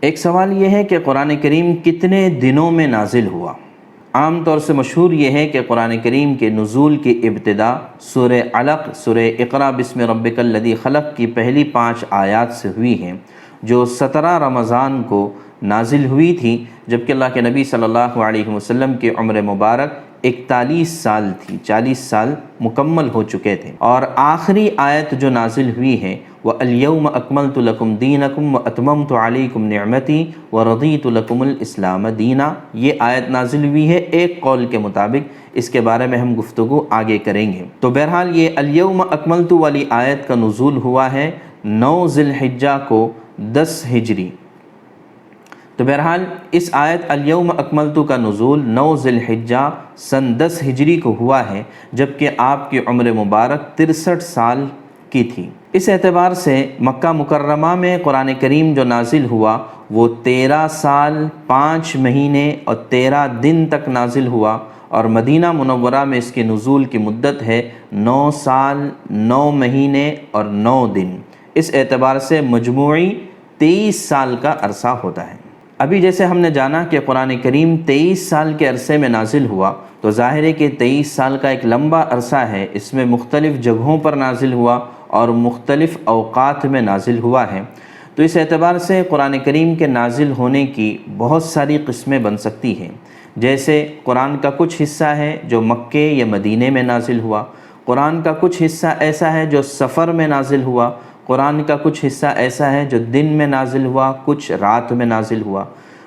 ایک سوال یہ ہے کہ قرآن کریم کتنے دنوں میں نازل ہوا؟ عام طور سے مشہور یہ ہے کہ قرآن کریم کے نزول کی ابتدا سورہ علق، سورہ اقرا بسم ربک الذی خلق کی پہلی 5 آیات سے ہوئی ہیں، جو 17 رمضان کو نازل ہوئی تھی، جبکہ اللہ کے نبی صلی اللہ علیہ وسلم کی عمر مبارک 41 سال تھی، 40 سال مکمل ہو چکے تھے۔ اور آخری آیت جو نازل ہوئی ہے وہ اليوم اکملت لکم دینکم واتممت علیکم نعمتی ورضیت لکم الاسلام دینا، یہ آیت نازل ہوئی ہے ایک قول کے مطابق۔ اس کے بارے میں ہم گفتگو آگے کریں گے۔ تو بہرحال یہ اليوم اکملت والی آیت کا نزول ہوا ہے 9 ذی الحجہ کو 10 ہجری۔ تو بہرحال اس آیت اليوم اکملت کا نزول 9 ذی الحجہ سن 10 ہجری کو ہوا ہے، جبکہ آپ کی عمر مبارک 63 سال کی تھی۔ اس اعتبار سے مکہ مکرمہ میں قرآن کریم جو نازل ہوا وہ 13 سال 5 مہینے اور 13 دن تک نازل ہوا، اور مدینہ منورہ میں اس کے نزول کی مدت ہے 9 سال 9 مہینے اور 9 دن۔ اس اعتبار سے مجموعی 23 سال کا عرصہ ہوتا ہے۔ ابھی جیسے ہم نے جانا کہ قرآن کریم 23 سال کے عرصے میں نازل ہوا، تو ظاہر ہے کہ 23 سال کا ایک لمبا عرصہ ہے، اس میں مختلف جگہوں پر نازل ہوا اور مختلف اوقات میں نازل ہوا ہے۔ تو اس اعتبار سے قرآن کریم کے نازل ہونے کی بہت ساری قسمیں بن سکتی ہیں، جیسے قرآن کا کچھ حصہ ہے جو مکے یا مدینے میں نازل ہوا، قرآن کا کچھ حصہ ایسا ہے جو سفر میں نازل ہوا، قرآن کا کچھ حصہ ایسا ہے جو دن میں نازل ہوا، کچھ رات میں نازل ہوا،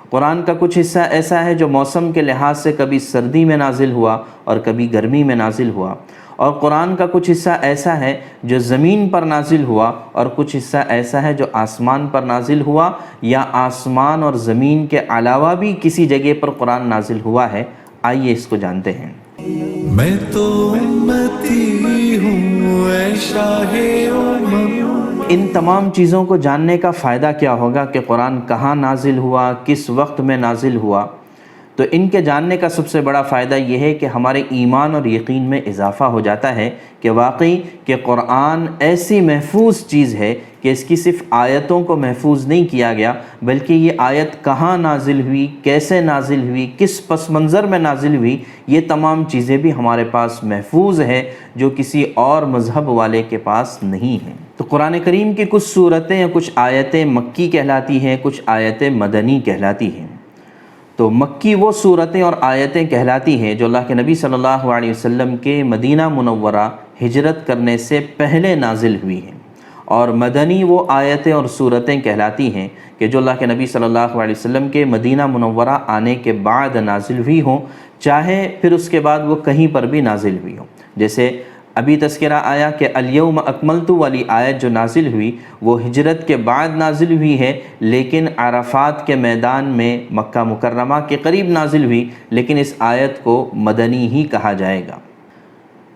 قرآن کا کچھ حصہ ایسا ہے جو موسم کے لحاظ سے کبھی سردی میں نازل ہوا اور کبھی گرمی میں نازل ہوا، اور قرآن کا کچھ حصہ ایسا ہے جو زمین پر نازل ہوا، اور کچھ حصہ ایسا ہے جو آسمان پر نازل ہوا، یا آسمان اور زمین کے علاوہ بھی کسی جگہ پر قرآن نازل ہوا ہے۔ آئیے اس کو جانتے ہیں۔ میں تو امتی ہوں اے شاہ امم۔ ان تمام چیزوں کو جاننے کا فائدہ کیا ہوگا کہ قرآن کہاں نازل ہوا، کس وقت میں نازل ہوا؟ تو ان کے جاننے کا سب سے بڑا فائدہ یہ ہے کہ ہمارے ایمان اور یقین میں اضافہ ہو جاتا ہے کہ واقعی کہ قرآن ایسی محفوظ چیز ہے کہ اس کی صرف آیتوں کو محفوظ نہیں کیا گیا، بلکہ یہ آیت کہاں نازل ہوئی، کیسے نازل ہوئی، کس پس منظر میں نازل ہوئی، یہ تمام چیزیں بھی ہمارے پاس محفوظ ہے، جو کسی اور مذہب والے کے پاس نہیں ہیں۔ تو قرآن کریم کی کچھ صورتیں یا کچھ آیتیں مکی کہلاتی ہیں، کچھ آیتیں مدنی کہلاتی ہیں۔ تو مکی وہ صورتیں اور آیتیں کہلاتی ہیں جو اللہ کے نبی صلی اللہ علیہ وسلم کے مدینہ منورہ ہجرت کرنے سے پہلے نازل ہوئی ہیں، اور مدنی وہ آیتیں اور صورتیں کہلاتی ہیں کہ جو اللہ کے نبی صلی اللہ علیہ وسلم کے مدینہ منورہ آنے کے بعد نازل ہوئی ہوں، چاہے پھر اس کے بعد وہ کہیں پر بھی نازل ہوئی ہوں۔ جیسے ابھی تذکرہ آیا کہ اليوم اکملت والی آیت جو نازل ہوئی وہ ہجرت کے بعد نازل ہوئی ہے، لیکن عرفات کے میدان میں مکہ مکرمہ کے قریب نازل ہوئی، لیکن اس آیت کو مدنی ہی کہا جائے گا۔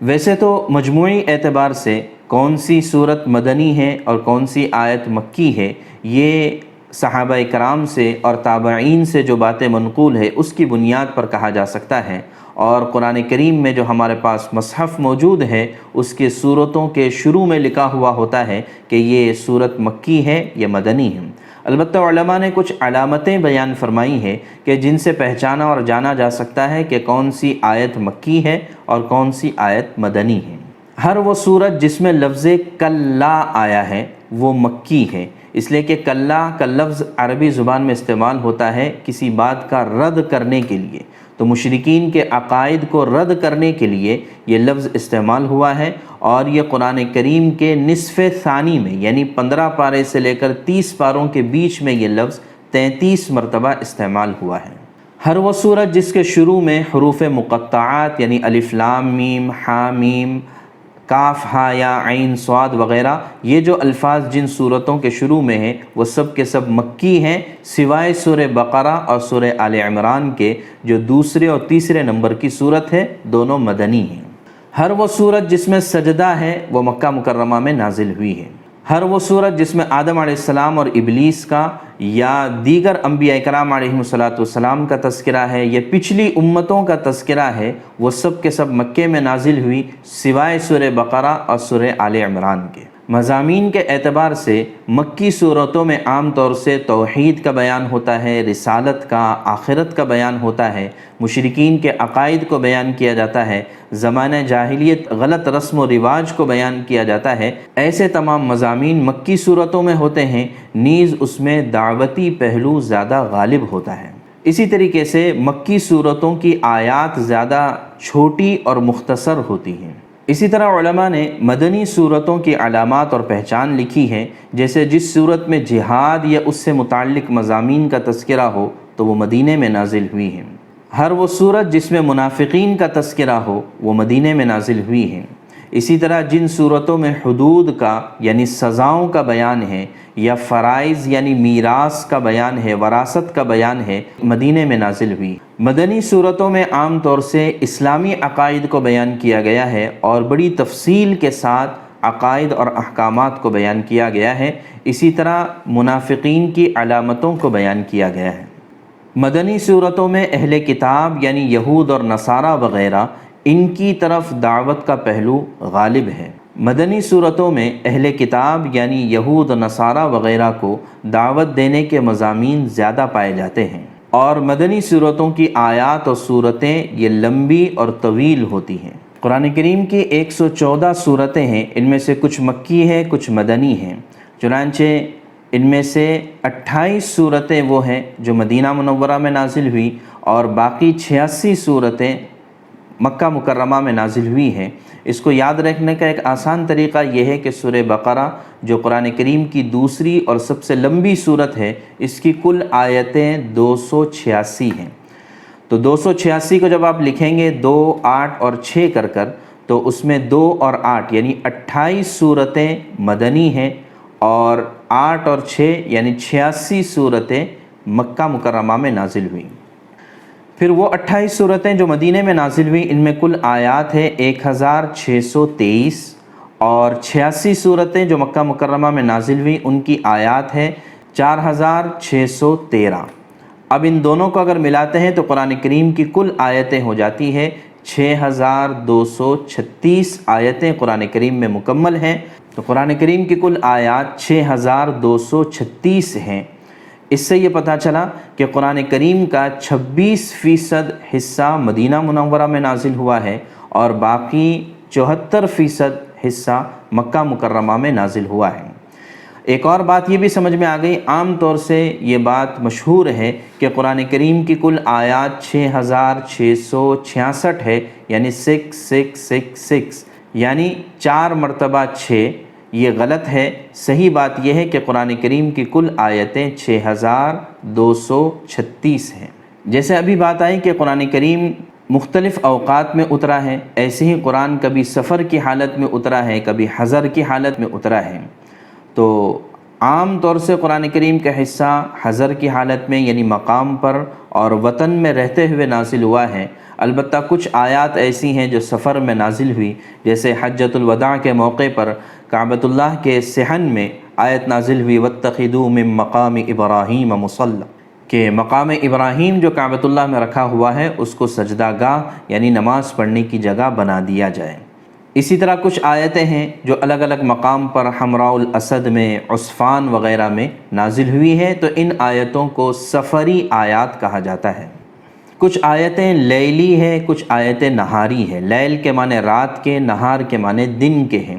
ویسے تو مجموعی اعتبار سے کون سی صورت مدنی ہے اور کون سی آیت مکی ہے، یہ صحابہ کرام سے اور تابعین سے جو باتیں منقول ہے اس کی بنیاد پر کہا جا سکتا ہے، اور قرآن کریم میں جو ہمارے پاس مصحف موجود ہے اس کے صورتوں کے شروع میں لکھا ہوا ہوتا ہے کہ یہ صورت مکی ہے یا مدنی ہے۔ البتہ علماء نے کچھ علامتیں بیان فرمائی ہیں کہ جن سے پہچانا اور جانا جا سکتا ہے کہ کون سی آیت مکی ہے اور کون سی آیت مدنی ہے۔ ہر وہ صورت جس میں لفظ کلا آیا ہے وہ مکی ہے، اس لیے کہ کلا کا لفظ عربی زبان میں استعمال ہوتا ہے کسی بات کا رد کرنے کے لیے، تو مشرکین کے عقائد کو رد کرنے کے لیے یہ لفظ استعمال ہوا ہے، اور یہ قرآن کریم کے نصف ثانی میں یعنی 15 پارے سے لے کر 30 پاروں کے بیچ میں یہ لفظ 33 مرتبہ استعمال ہوا ہے۔ ہر وہ صورت جس کے شروع میں حروف مقطعات یعنی الف لام میم ہا میم کاف ہا یا عین صاد وغیرہ، یہ جو الفاظ جن صورتوں کے شروع میں ہیں وہ سب کے سب مکی ہیں، سوائے سورہ بقرہ اور سورہ آل عمران کے جو دوسرے اور تیسرے نمبر کی صورت ہے، دونوں مدنی ہیں۔ ہر وہ صورت جس میں سجدہ ہے وہ مکہ مکرمہ میں نازل ہوئی ہے۔ ہر وہ صورت جس میں آدم علیہ السلام اور ابلیس کا یا دیگر انبیاء کرام علیہم السلام کا تذکرہ ہے یا پچھلی امتوں کا تذکرہ ہے، وہ سب کے سب مکے میں نازل ہوئی، سوائے سورہ بقرہ اور سورہ آل عمران کے۔ مضامین کے اعتبار سے مکی صورتوں میں عام طور سے توحید کا بیان ہوتا ہے، رسالت کا، آخرت کا بیان ہوتا ہے، مشرکین کے عقائد کو بیان کیا جاتا ہے، زمانہ جاہلیت غلط رسم و رواج کو بیان کیا جاتا ہے۔ ایسے تمام مضامین مکی صورتوں میں ہوتے ہیں، نیز اس میں دعوتی پہلو زیادہ غالب ہوتا ہے۔ اسی طریقے سے مکی صورتوں کی آیات زیادہ چھوٹی اور مختصر ہوتی ہیں۔ اسی طرح علماء نے مدنی صورتوں کی علامات اور پہچان لکھی ہے، جیسے جس صورت میں جہاد یا اس سے متعلق مضامین کا تذکرہ ہو تو وہ مدینے میں نازل ہوئی ہیں۔ ہر وہ صورت جس میں منافقین کا تذکرہ ہو وہ مدینے میں نازل ہوئی ہیں۔ اسی طرح جن صورتوں میں حدود کا یعنی سزاؤں کا بیان ہے یا فرائض یعنی میراث کا بیان ہے، وراثت کا بیان ہے، مدینے میں نازل ہوئی۔ مدنی صورتوں میں عام طور سے اسلامی عقائد کو بیان کیا گیا ہے اور بڑی تفصیل کے ساتھ عقائد اور احکامات کو بیان کیا گیا ہے۔ اسی طرح منافقین کی علامتوں کو بیان کیا گیا ہے۔ مدنی صورتوں میں اہل کتاب یعنی یہود اور نصارہ وغیرہ ان کی طرف دعوت کا پہلو غالب ہے۔ مدنی صورتوں میں اہل کتاب یعنی یہود و نصارہ وغیرہ کو دعوت دینے کے مضامین زیادہ پائے جاتے ہیں، اور مدنی صورتوں کی آیات اور صورتیں یہ لمبی اور طویل ہوتی ہیں۔ قرآن کریم کی 114 صورتیں ہیں، ان میں سے کچھ مکی ہیں، کچھ مدنی ہیں۔ چنانچہ ان میں سے 28 صورتیں وہ ہیں جو مدینہ منورہ میں نازل ہوئی، اور باقی 86 صورتیں مکہ مکرمہ میں نازل ہوئی ہیں۔ اس کو یاد رکھنے کا ایک آسان طریقہ یہ ہے کہ سورہ بقرہ جو قرآن کریم کی دوسری اور سب سے لمبی صورت ہے، اس کی کل آیتیں 286 ہیں۔ تو 286 کو جب آپ لکھیں گے 2، 8 اور 6 کر تو اس میں 2 اور 8 یعنی 28 صورتیں مدنی ہیں، اور 8 اور 6 یعنی 86 صورتیں مکہ مکرمہ میں نازل ہوئیں۔ پھر وہ 28 صورتیں جو مدینے میں نازل ہوئیں، ان میں کل آیات ہے 1623، اور 86 صورتیں جو مکہ مکرمہ میں نازل ہوئیں ان کی آیات ہے 4613۔ اب ان دونوں کو اگر ملاتے ہیں تو قرآن کریم کی کل آیتیں ہو جاتی ہے 6236 آیتیں قرآن کریم میں مکمل ہیں۔ تو قرآن کریم کی کل آیات 6236 ہیں۔ اس سے یہ پتہ چلا کہ قرآن کریم کا 26% حصہ مدینہ منورہ میں نازل ہوا ہے، اور باقی 74% حصہ مکہ مکرمہ میں نازل ہوا ہے۔ ایک اور بات یہ بھی سمجھ میں آ گئی، عام طور سے یہ بات مشہور ہے کہ قرآن کریم کی کل آیات 6666 ہے، یعنی 6666، یعنی 4 مرتبہ 6۔ یہ غلط ہے۔ صحیح بات یہ ہے کہ قرآن کریم کی کل آیتیں 6236 ہیں۔ جیسے ابھی بات آئی کہ قرآن کریم مختلف اوقات میں اترا ہے، ایسے ہی قرآن کبھی سفر کی حالت میں اترا ہے، کبھی حضر کی حالت میں اترا ہے۔ تو عام طور سے قرآن کریم کا حصہ حضر کی حالت میں یعنی مقام پر اور وطن میں رہتے ہوئے نازل ہوا ہے۔ البتہ کچھ آیات ایسی ہیں جو سفر میں نازل ہوئی، جیسے حجۃ الوداع کے موقع پر کعبۃ اللہ کے صحن میں آیت نازل ہوئی وَاتَّخِذُوا مِن مَّقَامِ إِبْرَاهِيمَ مُصَلًّى، کہ مقام ابراہیم جو کعبۃ اللہ میں رکھا ہوا ہے اس کو سجدہ گاہ یعنی نماز پڑھنے کی جگہ بنا دیا جائے۔ اسی طرح کچھ آیتیں ہیں جو الگ الگ مقام پر حمراء الاسد میں، عصفان وغیرہ میں نازل ہوئی ہیں، تو ان آیتوں کو سفری آیات کہا جاتا ہے۔ کچھ آیتیں لیلی ہیں، کچھ آیتیں نہاری ہیں۔ لیل کے معنی رات کے، نہار کے معنی دن کے ہیں۔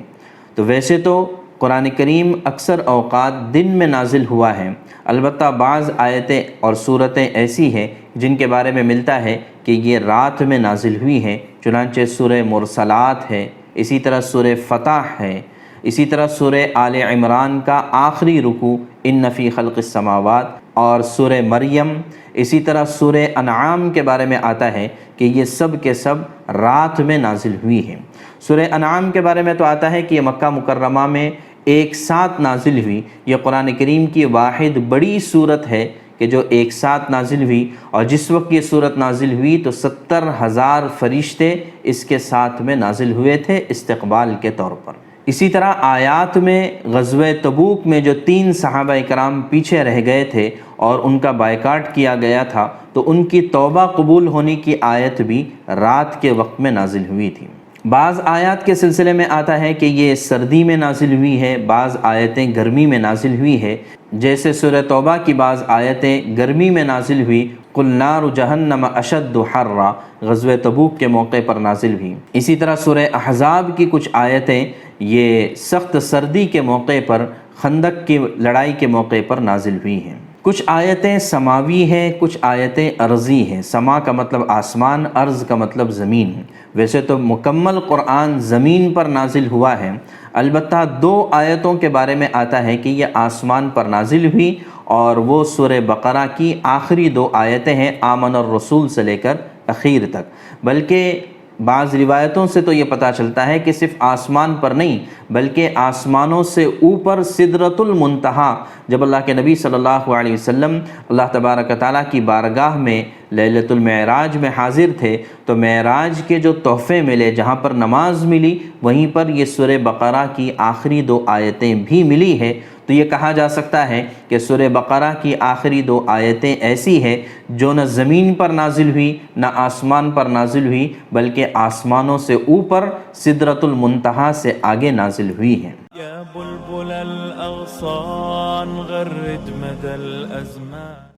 تو ویسے تو قرآن کریم اکثر اوقات دن میں نازل ہوا ہے، البتہ بعض آیتیں اور صورتیں ایسی ہیں جن کے بارے میں ملتا ہے کہ یہ رات میں نازل ہوئی ہیں، چنانچہ سورہ مرسلات ہے، اسی طرح سورہ فتح ہے، اسی طرح سورہ آل عمران کا آخری رکوع ان فی خلق السماوات، اور سورہ مریم، اسی طرح سورہ انعام کے بارے میں آتا ہے کہ یہ سب کے سب رات میں نازل ہوئی ہیں۔ سورہ انعام کے بارے میں تو آتا ہے کہ یہ مکہ مکرمہ میں ایک ساتھ نازل ہوئی۔ یہ قرآن کریم کی واحد بڑی صورت ہے کہ جو ایک ساتھ نازل ہوئی، اور جس وقت یہ صورت نازل ہوئی تو 70,000 فرشتے اس کے ساتھ میں نازل ہوئے تھے استقبال کے طور پر۔ اسی طرح آیات میں غزوہ تبوک میں جو 3 صحابہ کرام پیچھے رہ گئے تھے اور ان کا بائیکاٹ کیا گیا تھا، تو ان کی توبہ قبول ہونے کی آیت بھی رات کے وقت میں نازل ہوئی تھی۔ بعض آیات کے سلسلے میں آتا ہے کہ یہ سردی میں نازل ہوئی ہے، بعض آیتیں گرمی میں نازل ہوئی ہے، جیسے سورہ توبہ کی بعض آیتیں گرمی میں نازل ہوئی، قُلْ نَارُ جَهَنَّمَ أَشَدُّ حَرًّا غزوہ تبوک کے موقع پر نازل ہوئی۔ اسی طرح سورہ احزاب کی کچھ آیتیں یہ سخت سردی کے موقع پر، خندق کی لڑائی کے موقع پر نازل ہوئی ہیں۔ کچھ آیتیں سماوی ہیں، کچھ آیتیں ارضی ہیں۔ سما کا مطلب آسمان، ارض کا مطلب زمین۔ ویسے تو مکمل قرآن زمین پر نازل ہوا ہے، البتہ 2 آیتوں کے بارے میں آتا ہے کہ یہ آسمان پر نازل ہوئی، اور وہ سورہ بقرہ کی آخری 2 آیتیں ہیں، آمن الرسول سے لے کر اخیر تک۔ بلکہ بعض روایتوں سے تو یہ پتہ چلتا ہے کہ صرف آسمان پر نہیں بلکہ آسمانوں سے اوپر سدرۃ المنتہا، جب اللہ کے نبی صلی اللہ علیہ وسلم اللہ تبارک و تعالیٰ کی بارگاہ میں لیلۃ المعراج میں حاضر تھے تو معراج کے جو تحفے ملے، جہاں پر نماز ملی، وہیں پر یہ سورہ بقرہ کی آخری 2 آیتیں بھی ملی ہے۔ تو یہ کہا جا سکتا ہے کہ سورہ بقرہ کی آخری 2 آیتیں ایسی ہیں جو نہ زمین پر نازل ہوئی نہ آسمان پر نازل ہوئی، بلکہ آسمانوں سے اوپر سدرۃ المنتہا سے آگے نازل ہوئی ہیں۔ یا بلبل الاغصان غرد مدى الازمان